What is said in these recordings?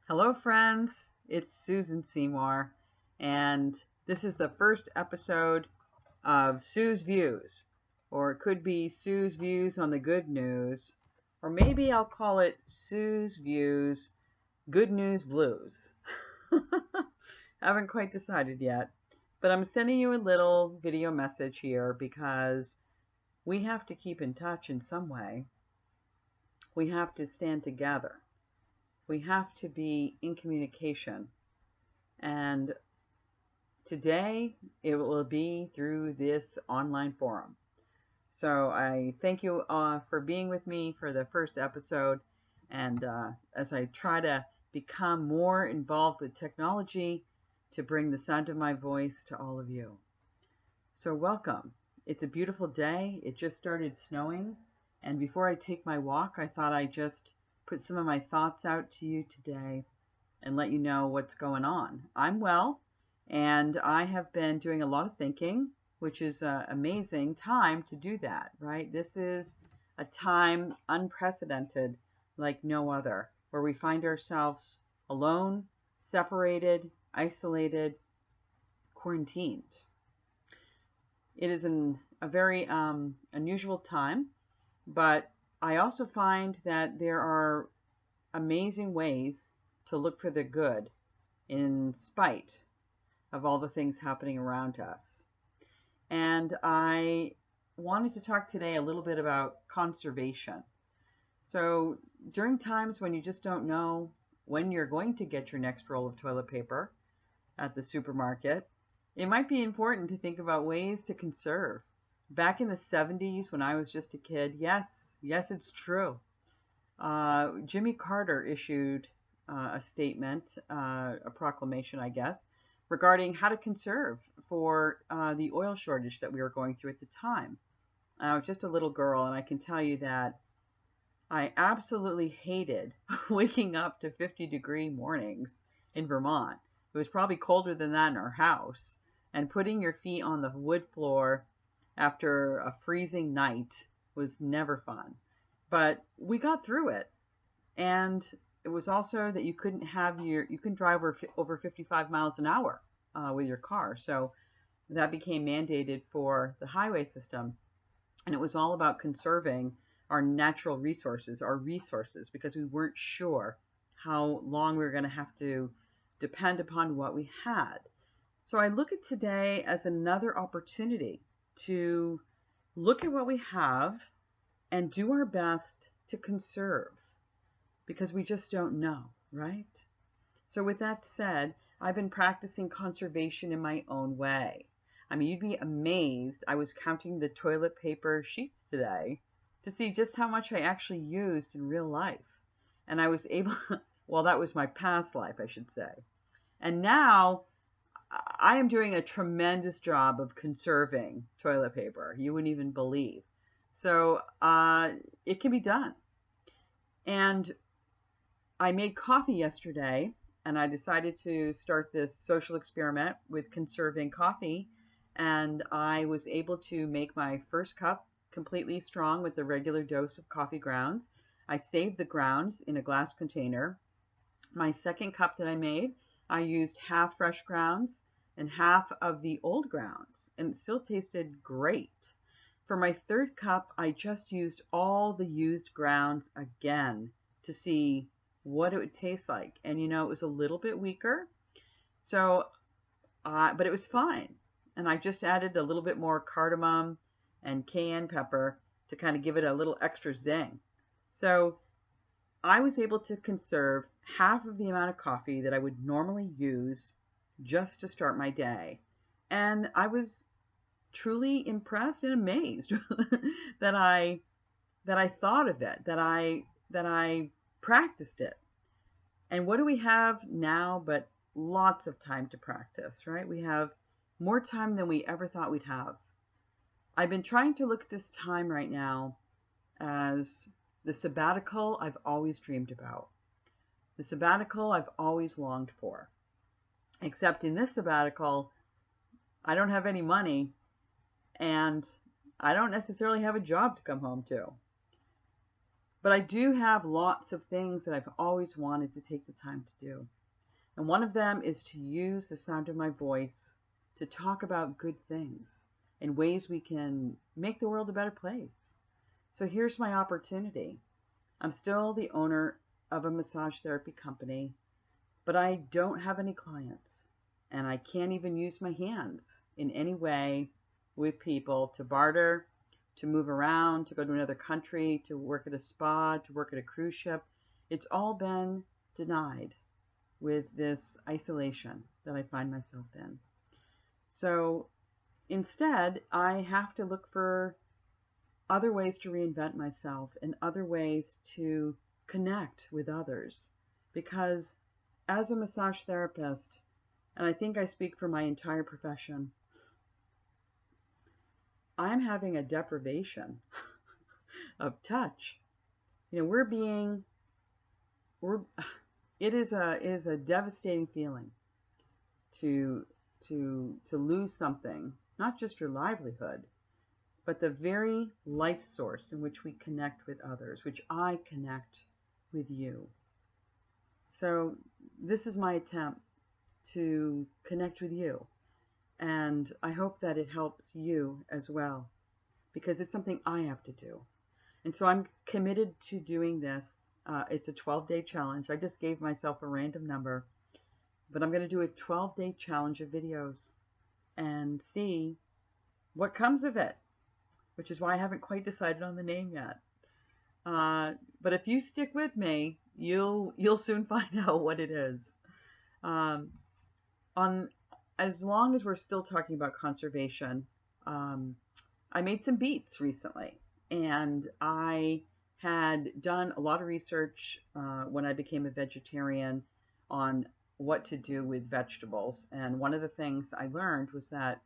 Hello, friends. It's Susan Seymour, and this is the first episode of Sue's Views, or it could be Sue's Views on the Good News, or maybe I'll call it Sue's Views Good News Blues. Haven't quite decided yet, but I'm sending you a little video message here because we have to keep in touch in some way. We have to stand together. We have to be in communication. And today it will be through this online forum. So I thank you for being with me for the first episode. And as I try to become more involved with technology to bring the sound of my voice to all of you. So welcome. It's a beautiful day. It just started snowing. And before I take my walk, I thought I'd just put some of my thoughts out to you today and let you know what's going on. I'm well, and I have been doing a lot of thinking, which is an amazing time to do that, right? This is a time unprecedented like no other, where we find ourselves alone, separated, isolated, quarantined. It is a very unusual time, but I also find that there are amazing ways to look for the good in spite of all the things happening around us. And I wanted to talk today a little bit about conservation. So during times when you just don't know when you're going to get your next roll of toilet paper at the supermarket, it might be important to think about ways to conserve. Back in the 70s, when I was just a kid, yes, it's true. Jimmy Carter issued a statement, a proclamation, I guess, regarding how to conserve for the oil shortage that we were going through at the time. I was just a little girl, and I can tell you that I absolutely hated waking up to 50-degree mornings in Vermont. It was probably colder than that in our house. And putting your feet on the wood floor after a freezing night was never fun. But we got through it. And it was also that you couldn't drive over 55 miles an hour with your car. So that became mandated for the highway system. And it was all about conserving our natural resources, because we weren't sure how long we were going to have to depend upon what we had. So I look at today as another opportunity to look at what we have and do our best to conserve, because we just don't know, right? So with that said, I've been practicing conservation in my own way. I mean, you'd be amazed. I was counting the toilet paper sheets today to see just how much I actually used in real life. And I was able, well, that was my past life, I should say. And now I am doing a tremendous job of conserving toilet paper. You wouldn't even believe. So it can be done. And I made coffee yesterday, and I decided to start this social experiment with conserving coffee. And I was able to make my first cup completely strong with a regular dose of coffee grounds. I saved the grounds in a glass container. My second cup that I made, I used half fresh grounds and half of the old grounds, and it still tasted great. For my third cup, I just used all the used grounds again to see what it would taste like. And it was a little bit weaker, so but it was fine. And I just added a little bit more cardamom and cayenne pepper to kind of give it a little extra zing. So I was able to conserve half of the amount of coffee that I would normally use just to start my day. And I was truly impressed and amazed that I thought of it, that I practiced it. And what do we have now but lots of time to practice, right? We have more time than we ever thought we'd have. I've been trying to look at this time right now as the sabbatical I've always dreamed about, the sabbatical I've always longed for. Except in this sabbatical, I don't have any money, and I don't necessarily have a job to come home to. But I do have lots of things that I've always wanted to take the time to do. And one of them is to use the sound of my voice to talk about good things and ways we can make the world a better place. So here's my opportunity. I'm still the owner of a massage therapy company, but I don't have any clients, and I can't even use my hands in any way with people to barter, to move around, to go to another country, to work at a spa, to work at a cruise ship. It's all been denied with this isolation that I find myself in. So instead, I have to look for other ways to reinvent myself and other ways to connect with others. Because as a massage therapist, and I think I speak for my entire profession, I'm having a deprivation of touch. You know, it is a devastating feeling to lose something, not just your livelihood, but the very life source in which we connect with others, which I connect with you. So this is my attempt to connect with you, and I hope that it helps you as well, because it's something I have to do. And so I'm committed to doing this. It's a 12-day challenge. I just gave myself a random number, but I'm going to do a 12-day challenge of videos and see what comes of it, which is why I haven't quite decided on the name yet. But if you stick with me, you'll soon find out what it is. As long as we're still talking about conservation, I made some beets recently, and I had done a lot of research when I became a vegetarian on what to do with vegetables. And one of the things I learned was that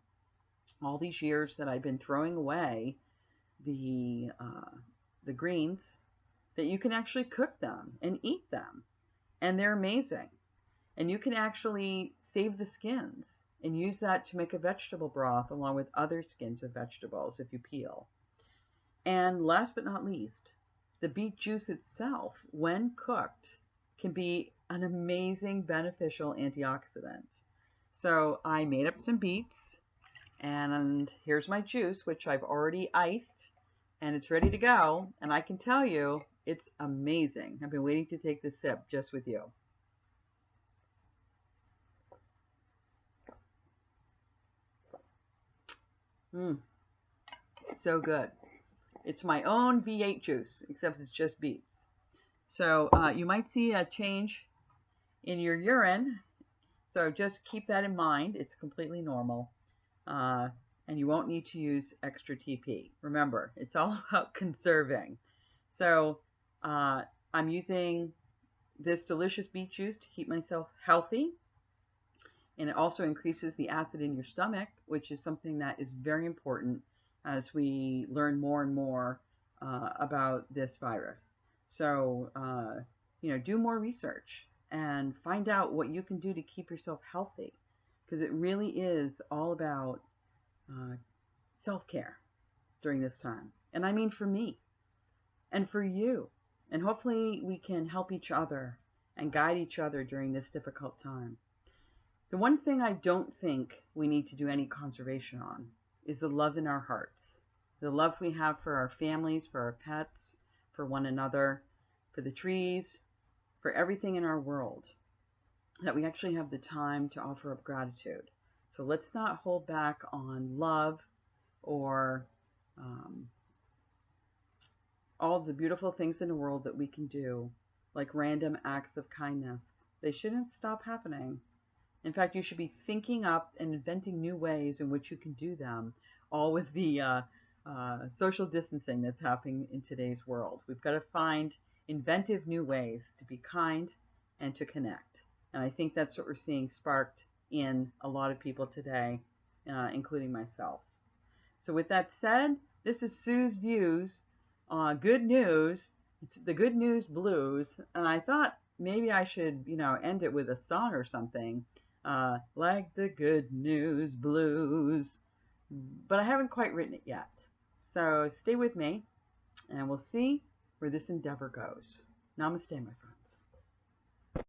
all these years that I've been throwing away the greens, that you can actually cook them and eat them, and they're amazing. And you can actually save the skins and use that to make a vegetable broth along with other skins of vegetables if you peel. And last but not least, the beet juice itself, when cooked, can be an amazing beneficial antioxidant. So I made up some beets, and here's my juice, which I've already iced, and it's ready to go. And I can tell you, it's amazing. I've been waiting to take this sip just with you. So good. It's my own V8 juice, except it's just beets. So you might see a change in your urine. So just keep that in mind. It's completely normal. And you won't need to use extra TP. Remember, it's all about conserving. So I'm using this delicious beet juice to keep myself healthy. And it also increases the acid in your stomach, which is something that is very important as we learn more and more about this virus. So, do more research and find out what you can do to keep yourself healthy, because it really is all about self-care during this time. And I mean for me and for you. And hopefully we can help each other and guide each other during this difficult time. The one thing I don't think we need to do any conservation on is the love in our hearts. The love we have for our families, for our pets, for one another, for the trees, for everything in our world. That we actually have the time to offer up gratitude. So let's not hold back on love or all the beautiful things in the world that we can do, like random acts of kindness. They shouldn't stop happening. In fact, you should be thinking up and inventing new ways in which you can do them, all with the social distancing that's happening in today's world. We've got to find inventive new ways to be kind and to connect. And I think that's what we're seeing sparked in a lot of people today, including myself. So with that said, this is Sue's Views. Good news. It's the Good News Blues. And I thought maybe I should, end it with a song or something. Like the Good News Blues. But I haven't quite written it yet. So stay with me, and we'll see where this endeavor goes. Namaste, my friend.